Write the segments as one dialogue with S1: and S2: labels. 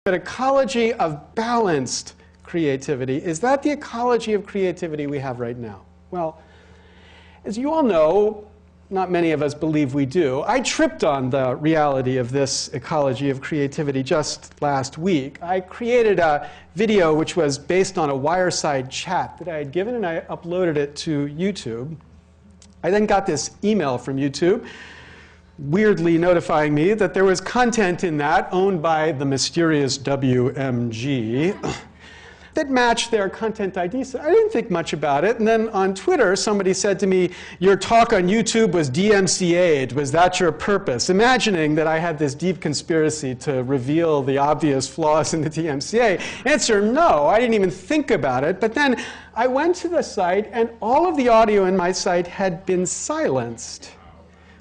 S1: but ecology of balanced creativity. Is that the ecology of creativity we have right now? Well, as you all know, not many of us believe we do. I tripped on the reality of this ecology of creativity just last week. I created a video which was based on a Wireside chat that I had given, and I uploaded it to YouTube. I then got this email from YouTube weirdly notifying me that there was content in that owned by the mysterious WMG that matched their content ID. So I didn't think much about it. And then on Twitter, somebody said to me, your talk on YouTube was DMCA'd. Was that your purpose? Imagining that I had this deep conspiracy to reveal the obvious flaws in the DMCA. Answer, no, I didn't even think about it. But then I went to the site, and all of the audio in my site had been silenced.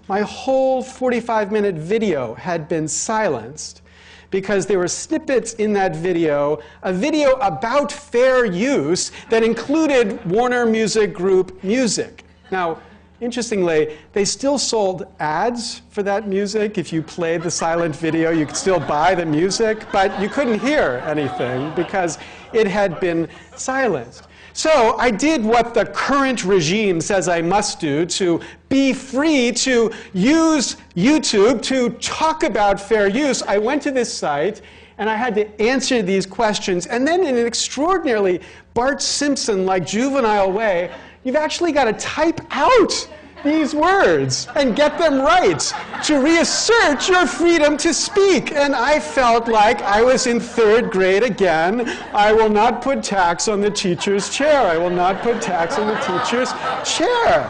S1: My whole 45-minute video had been silenced because there were snippets in that video, a video about fair use that included Warner Music Group music. Now, interestingly, they still sold ads for that music. If you played the silent video, you could still buy the music, but you couldn't hear anything because it had been silenced. So I did what the current regime says I must do to be free to use YouTube to talk about fair use. I went to this site, and I had to answer these questions. And then in an extraordinarily Bart Simpson-like juvenile way, you've actually got to type out these words and get them right to reassert your freedom to speak. And I felt like I was in third grade again. I will not put tax on the teacher's chair. I will not put tax on the teacher's chair.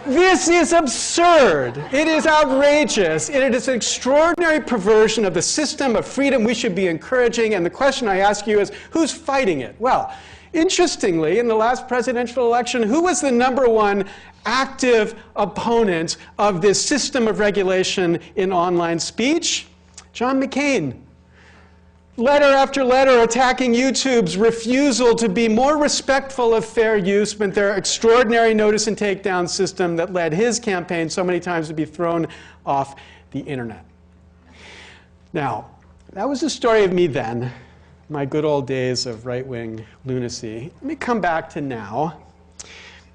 S1: This is absurd. It is outrageous. It is an extraordinary perversion of the system of freedom we should be encouraging. And the question I ask you is, who's fighting it? Well, interestingly, in the last presidential election, who was the #1 active opponent of this system of regulation in online speech? John McCain. Letter after letter attacking YouTube's refusal to be more respectful of fair use than their extraordinary notice and takedown system that led his campaign so many times to be thrown off the internet. Now, that was the story of me then, my good old days of right-wing lunacy. Let me come back to now.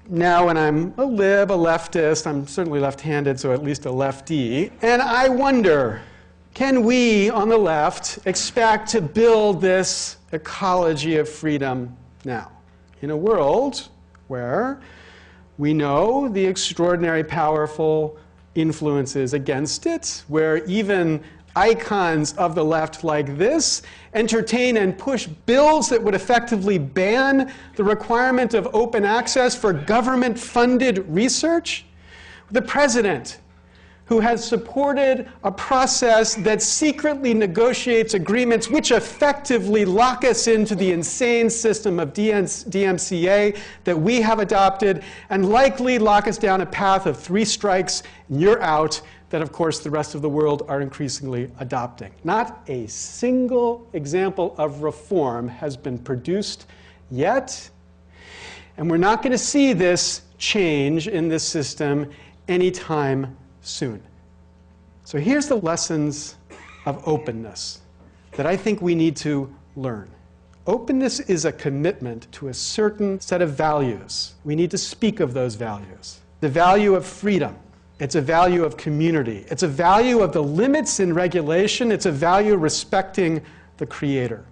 S1: Now when I'm a lib, a leftist, I'm certainly left-handed, so at least a lefty, and I wonder, can we on the left expect to build this ecology of freedom now? In a world where we know the extraordinary powerful influences against it, where even icons of the left like this entertain and push bills that would effectively ban the requirement of open access for government-funded research. The president, who has supported a process that secretly negotiates agreements which effectively lock us into the insane system of DMCA that we have adopted and likely lock us down a path of 3 strikes and you're out, that, of course, the rest of the world are increasingly adopting. Not a single example of reform has been produced yet, and we're not going to see this change in this system anytime soon. So here's the lessons of openness that I think we need to learn. Openness is a commitment to a certain set of values. We need to speak of those values. The value of freedom. It's a value of community. It's a value of the limits in regulation. It's a value respecting the creator.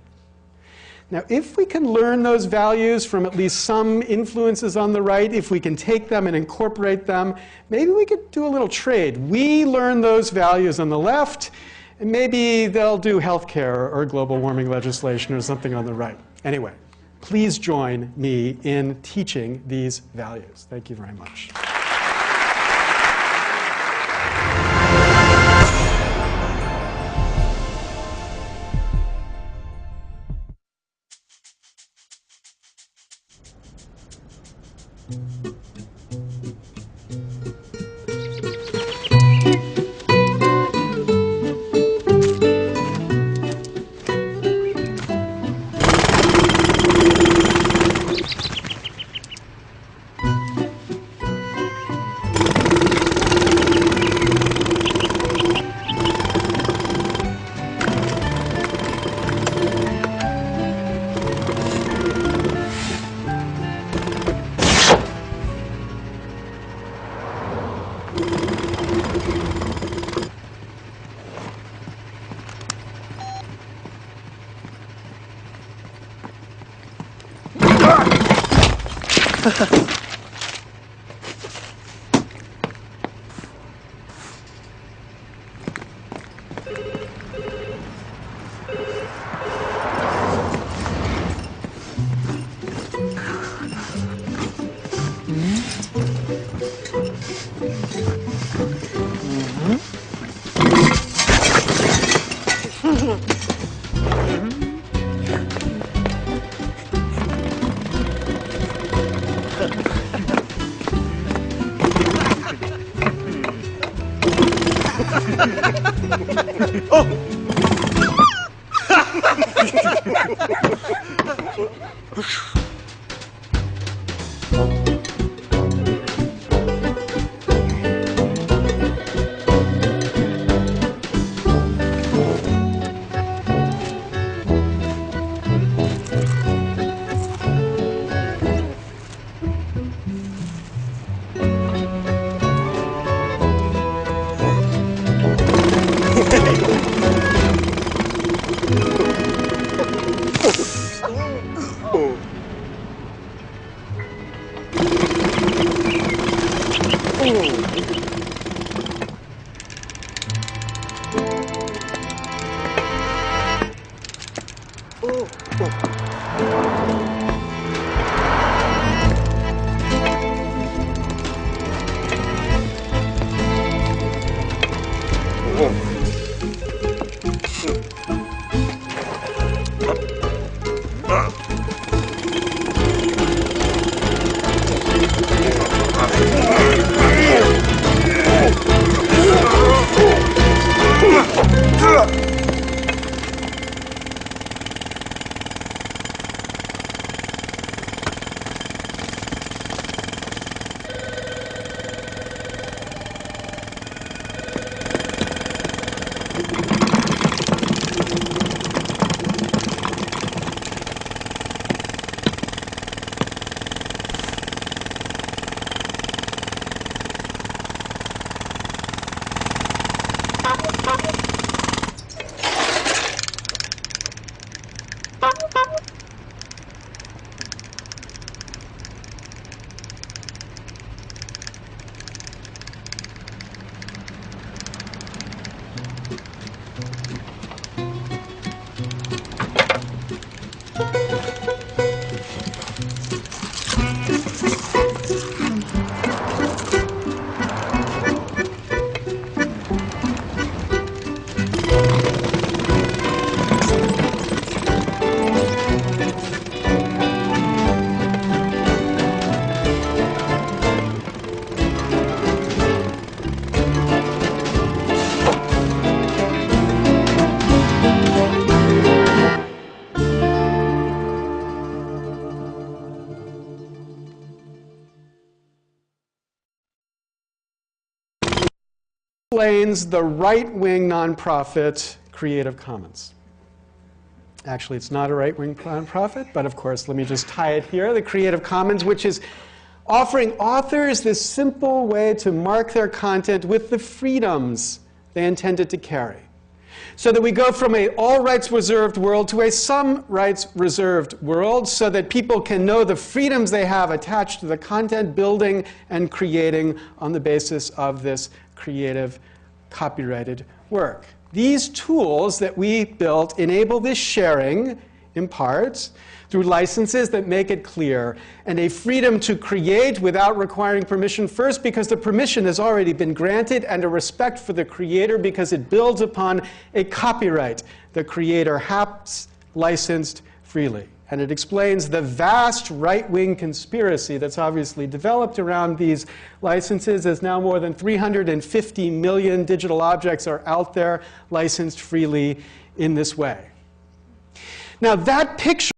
S1: Now, if we can learn those values from at least some influences on the right, if we can take them and incorporate them, maybe we could do a little trade. We learn those values on the left, and maybe they'll do healthcare or global warming legislation or something on the right. Anyway, please join me in teaching these values. Thank you very much. Explains the right-wing nonprofit Creative Commons. Actually, it's not a right-wing nonprofit, but of course, let me just tie it here. The Creative Commons, which is offering authors this simple way to mark their content with the freedoms they intended to carry. So that we go from an all rights reserved world to a some rights reserved world, so that people can know the freedoms they have attached to the content building and creating on the basis of this creative copyrighted work. These tools that we built enable this sharing, in part, through licenses that make it clear, and a freedom to create without requiring permission first, because the permission has already been granted, and a respect for the creator because it builds upon a copyright the creator has licensed freely. And it explains the vast right-wing conspiracy that's obviously developed around these licenses, as now more than 350 million digital objects are out there licensed freely in this way. Now, that picture